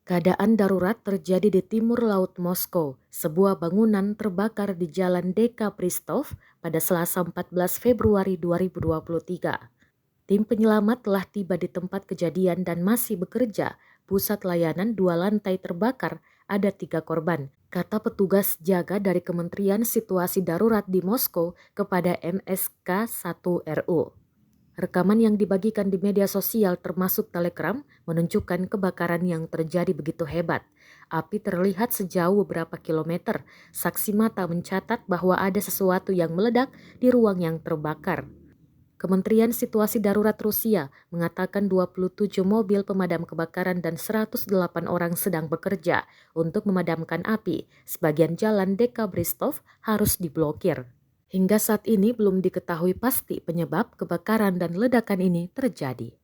Keadaan darurat terjadi di timur laut Moskow. Sebuah bangunan terbakar di Jalan Dekabristov pada Selasa 14 Februari 2023. Tim penyelamat telah tiba di tempat kejadian dan masih bekerja. Pusat layanan 2 lantai terbakar, ada 3 korban, kata petugas jaga dari Kementerian Situasi Darurat di Moskow kepada MSK1RU. Rekaman yang dibagikan di media sosial termasuk Telegram menunjukkan kebakaran yang terjadi begitu hebat. Api terlihat sejauh beberapa kilometer. Saksi mata mencatat bahwa ada sesuatu yang meledak di ruang yang terbakar. Kementerian Situasi Darurat Rusia mengatakan 27 mobil pemadam kebakaran dan 108 orang sedang bekerja untuk memadamkan api. Sebagian jalan Dekabristov harus diblokir. Hingga saat ini belum diketahui pasti penyebab kebakaran dan ledakan ini terjadi.